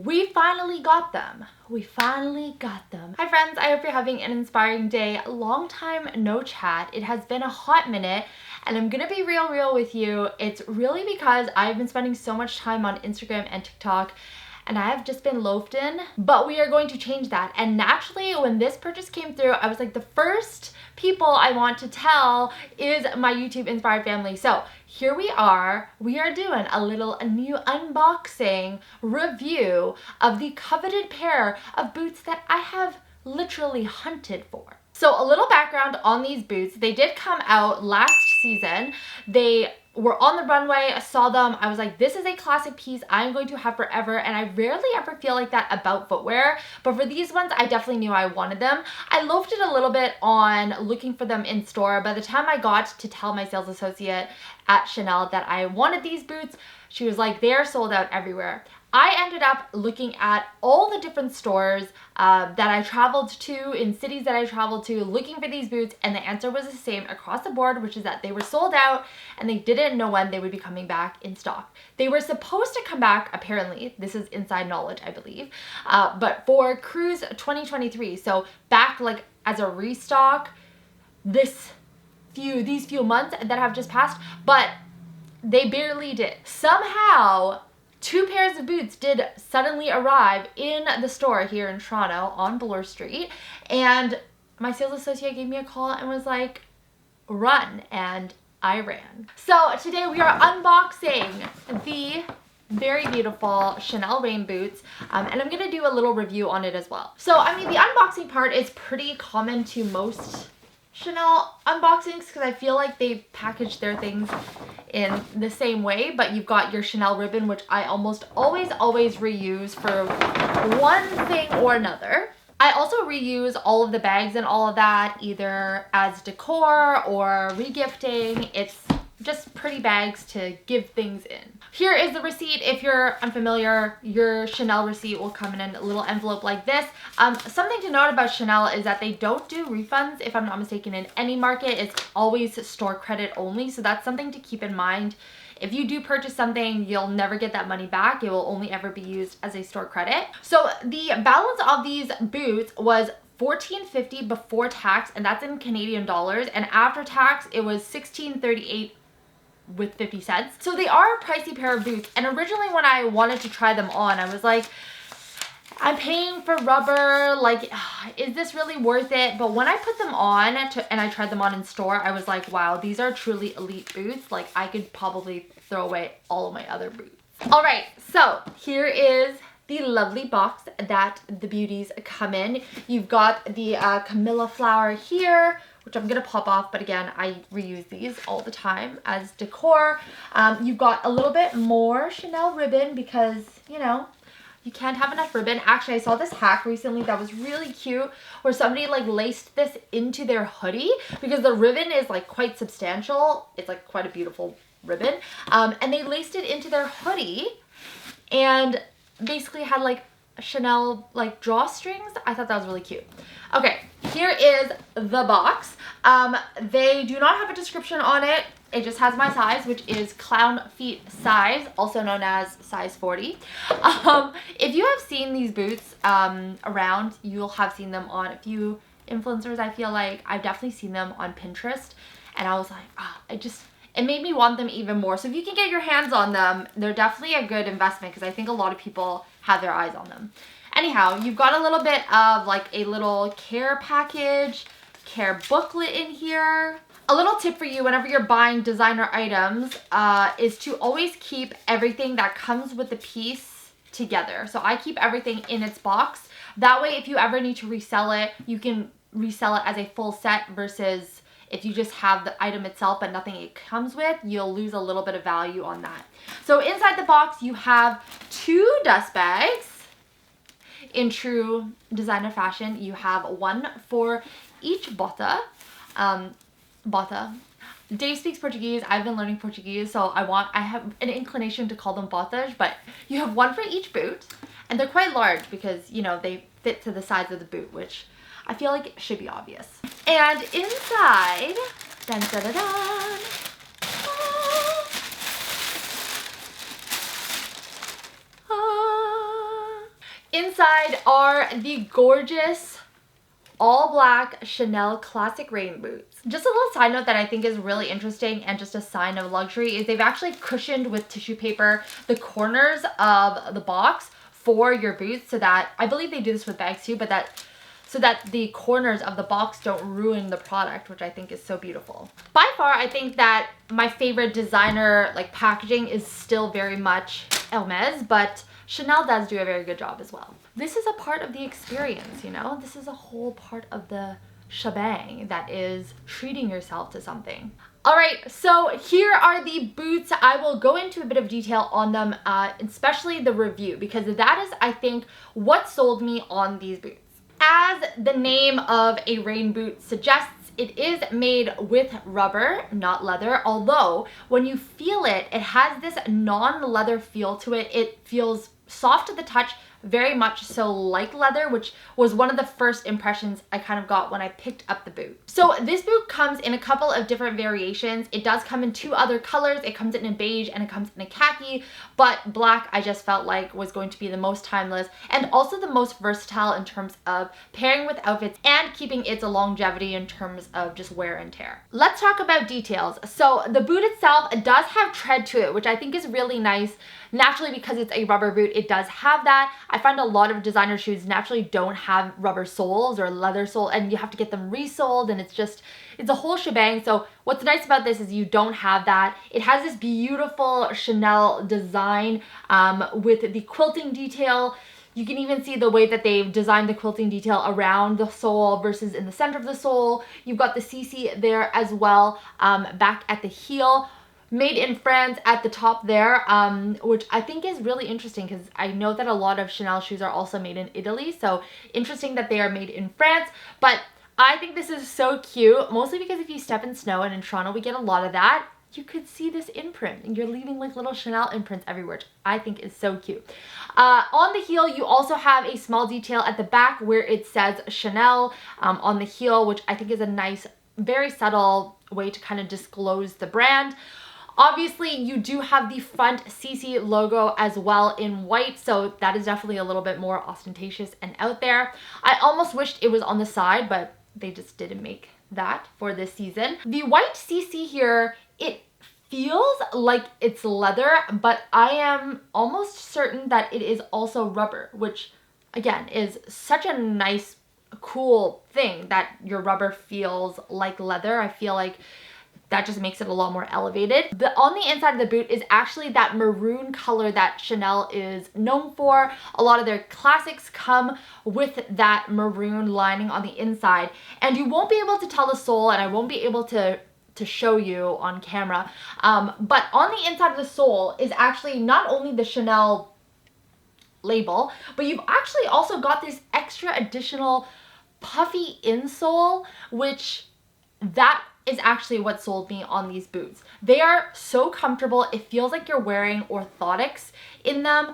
We finally got them. We finally got them. Hi friends, I hope you're having an inspiring day. Long time no chat. It has been a hot minute and I'm gonna be real with you. It's really because I've been spending so much time on Instagram and TikTok and I have just been loafed in, but we are going to change that. And naturally, when this purchase came through, I was like, the first people I want to tell is my YouTube inspired family. So here we are doing a new unboxing review of the coveted pair of boots that I have literally hunted for. So a little background on these boots. They did come out last season. They were on the runway, I saw them, I was like, this is a classic piece I'm going to have forever, and I rarely ever feel like that about footwear, but for these ones, I definitely knew I wanted them. I loafed it a little bit on looking for them in store. By the time I got to tell my sales associate at Chanel that I wanted these boots, she was like, they're sold out everywhere. I ended up looking at all the different stores that I traveled to, in cities that I traveled to, looking for these boots, and the answer was the same across the board, which is that they were sold out and they didn't know when they would be coming back in stock. They were supposed to come back, apparently, this is inside knowledge, I believe, but for Cruise 2023, so back like as a restock these few months that have just passed, but they barely did. Somehow, 2 pairs of boots did suddenly arrive in the store here in Toronto on Bloor Street, and my sales associate gave me a call and was like, run, and I ran. So today we are unboxing the very beautiful Chanel rain boots, and I'm gonna do a little review on it as well. So I mean, the unboxing part is pretty common to most Chanel unboxings because I feel like they package their things in the same way, but you've got your Chanel ribbon, which I almost always reuse for one thing or another. I also reuse all of the bags and all of that either as decor or regifting. It's just pretty bags to give things in. Here is the receipt. If you're unfamiliar, your Chanel receipt will come in a little envelope like this. Something to note about Chanel is that they don't do refunds, if I'm not mistaken, in any market. It's always store credit only, so that's something to keep in mind. If you do purchase something, you'll never get that money back. It will only ever be used as a store credit. So the balance of these boots was $14.50 before tax, and that's in Canadian dollars, and after tax it was $16.38 with 50 cents. So they are a pricey pair of boots, and originally when I wanted to try them on, I was like, I'm paying for rubber, like, is this really worth it? But when I put them on and I tried them on in store, I was like, wow, these are truly elite boots. Like, I could probably throw away all of my other boots. All right, so here is the lovely box that the beauties come in. You've got the Camilla flower here, which I'm gonna pop off, but again, I reuse these all the time as decor. You've got a little bit more Chanel ribbon because, you know, you can't have enough ribbon. Actually, I saw this hack recently that was really cute where somebody like laced this into their hoodie because the ribbon is like quite substantial. It's like quite a beautiful ribbon. And they laced it into their hoodie and basically had like Chanel like drawstrings. I thought that was really cute. Okay, here is the box. They do not have a description on it. It just has my size, which is clown feet size, also known as size 40. If you have seen these boots around, you'll have seen them on a few influencers. I feel like I've definitely seen them on Pinterest, and I was like, oh, it made me want them even more. So if you can get your hands on them, they're definitely a good investment because I think a lot of people have their eyes on them. Anyhow, you've got a little bit of like a little care package, care booklet in here. A little tip for you whenever you're buying designer items is to always keep everything that comes with the piece together. So I keep everything in its box. That way, if you ever need to resell it, you can resell it as a full set versus if you just have the item itself but nothing it comes with, you'll lose a little bit of value on that. So inside the box, you have 2 dust bags. In true designer fashion, you have one for each bota. Bota. Dave speaks Portuguese. I've been learning Portuguese, so I have an inclination to call them botas, but you have one for each boot, and they're quite large because, you know, they fit to the sides of the boot, which I feel like should be obvious. And inside, dun dun dun dun, inside are the gorgeous all black Chanel classic rain boots. Just a little side note that I think is really interesting and just a sign of luxury is they've actually cushioned with tissue paper the corners of the box for your boots, so that, I believe they do this with bags too, but so that the corners of the box don't ruin the product, which I think is so beautiful. By far, I think that my favorite designer like packaging is still very much Hermes, but Chanel does do a very good job as well. This is a part of the experience, you know? This is a whole part of the shebang that is treating yourself to something. All right, so here are the boots. I will go into a bit of detail on them, especially the review, because that is, I think, what sold me on these boots. As the name of a rain boot suggests, it is made with rubber, not leather, although when you feel it, it has this non-leather feel to it. It feels soft to the touch, very much so like leather, which was one of the first impressions I kind of got when I picked up the boot. So this boot comes in a couple of different variations. It does come in 2 other colors. It comes in a beige and it comes in a khaki, but black I just felt like was going to be the most timeless and also the most versatile in terms of pairing with outfits and keeping its longevity in terms of just wear and tear. Let's talk about details. So the boot itself does have tread to it, which I think is really nice. Naturally, because it's a rubber boot, it does have that. I find a lot of designer shoes naturally don't have rubber soles or leather sole, and you have to get them resoled, and it's a whole shebang. So what's nice about this is you don't have that. It has this beautiful Chanel design with the quilting detail. You can even see the way that they've designed the quilting detail around the sole versus in the center of the sole. You've got the CC there as well, back at the heel. Made in France at the top there, which I think is really interesting because I know that a lot of Chanel shoes are also made in Italy, so interesting that they are made in France. But I think this is so cute, mostly because if you step in snow, and in Toronto we get a lot of that, you could see this imprint and you're leaving like little Chanel imprints everywhere, which I think is so cute. On the heel, you also have a small detail at the back where it says Chanel on the heel, which I think is a nice, very subtle way to kind of disclose the brand. Obviously, you do have the front CC logo as well in white, so that is definitely a little bit more ostentatious and out there. I almost wished it was on the side, but they just didn't make that for this season. The white CC here, it feels like it's leather, but I am almost certain that it is also rubber, which again is such a nice, cool thing that your rubber feels like leather. I feel like that just makes it a lot more elevated. On the inside of the boot is actually that maroon color that Chanel is known for. A lot of their classics come with that maroon lining on the inside, and you won't be able to tell the sole, and I won't be able to show you on camera, but on the inside of the sole is actually not only the Chanel label, but you've actually also got this extra additional puffy insole, which that is actually what sold me on these boots. They are so comfortable. It feels like you're wearing orthotics in them.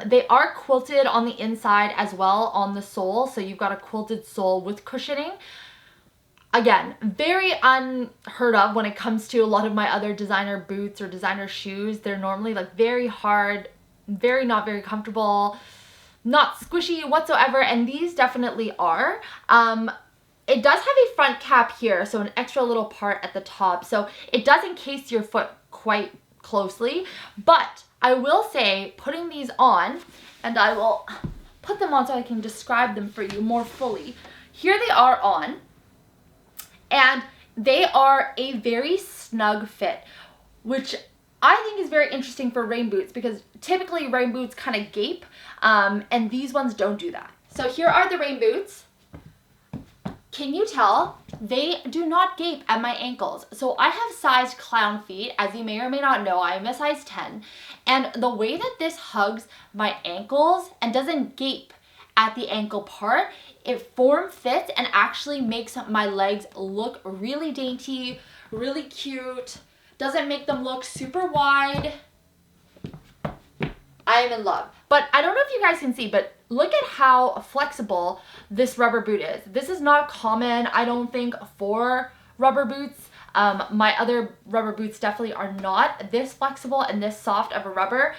They are quilted on the inside as well on the sole, so you've got a quilted sole with cushioning. Again, very unheard of when it comes to a lot of my other designer boots or designer shoes. They're normally like very hard, not very comfortable, not squishy whatsoever, and these definitely are. It does have a front cap here, so an extra little part at the top, so it does encase your foot quite closely. But I will say, putting these on, and I will put them on so I can describe them for you more fully. Here they are on, and they are a very snug fit, which I think is very interesting for rain boots because typically rain boots kind of gape, and these ones don't do that. So here are the rain boots. Can you tell? They do not gape at my ankles. So I have sized clown feet. As you may or may not know, I am a size 10. And the way that this hugs my ankles and doesn't gape at the ankle part, it form fits and actually makes my legs look really dainty, really cute. Doesn't make them look super wide. I am in love. But I don't know if you guys can see, but look at how flexible this rubber boot is. This is not common, I don't think, for rubber boots. My other rubber boots definitely are not this flexible and this soft of a rubber.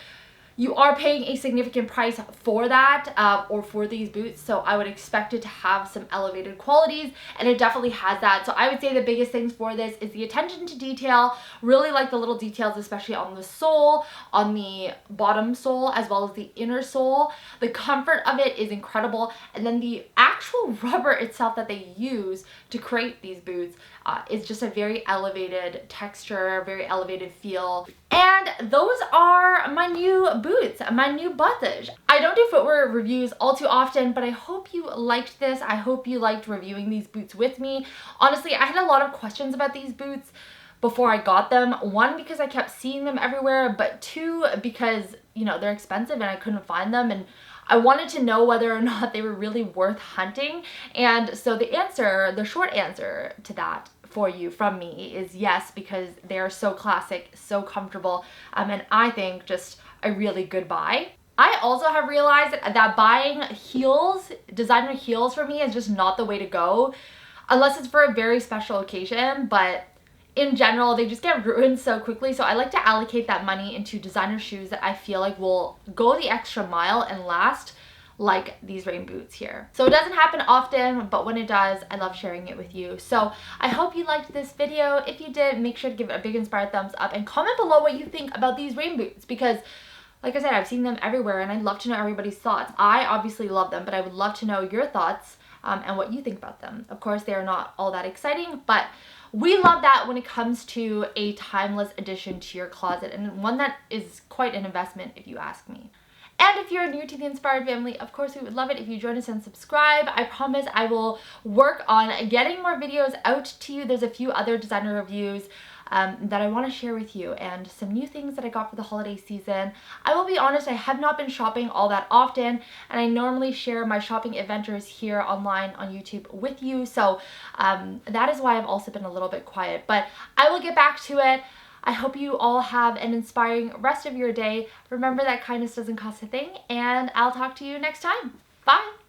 you are paying a significant price for that, or for these boots, so I would expect it to have some elevated qualities, and it definitely has that. So I would say the biggest things for this is the attention to detail. Really like the little details, especially on the sole, on the bottom sole, as well as the inner sole. The comfort of it is incredible, and then the actual rubber itself that they use to create these boots is just a very elevated texture, very elevated feel. And those are my new boots, my new bottage. I don't do footwear reviews all too often, but I hope you liked this. I hope you liked reviewing these boots with me. Honestly, I had a lot of questions about these boots before I got them. One, because I kept seeing them everywhere, but two, because, you know, they're expensive and I couldn't find them, and I wanted to know whether or not they were really worth hunting. And so the short answer to that for you from me is yes, because they are so classic, so comfortable, and I think just a really good buy. I also have realized that buying heels, designer heels for me is just not the way to go, unless it's for a very special occasion, but in general, they just get ruined so quickly. So I like to allocate that money into designer shoes that I feel like will go the extra mile and last, like these rain boots here. So it doesn't happen often, but when it does, I love sharing it with you. So I hope you liked this video. If you did, make sure to give it a big inspired thumbs up and comment below what you think about these rain boots, because like I said, I've seen them everywhere and I'd love to know everybody's thoughts. I obviously love them, but I would love to know your thoughts and what you think about them. Of course, they are not all that exciting, but we love that when it comes to a timeless addition to your closet, and one that is quite an investment if you ask me. And if you're new to the Inspired family, of course, we would love it if you join us and subscribe. I promise I will work on getting more videos out to you. There's a few other designer reviews that I want to share with you, and some new things that I got for the holiday season. I will be honest, I have not been shopping all that often, and I normally share my shopping adventures here online on YouTube with you, so that is why I've also been a little bit quiet, but I will get back to it. I hope you all have an inspiring rest of your day. Remember that kindness doesn't cost a thing, and I'll talk to you next time. Bye!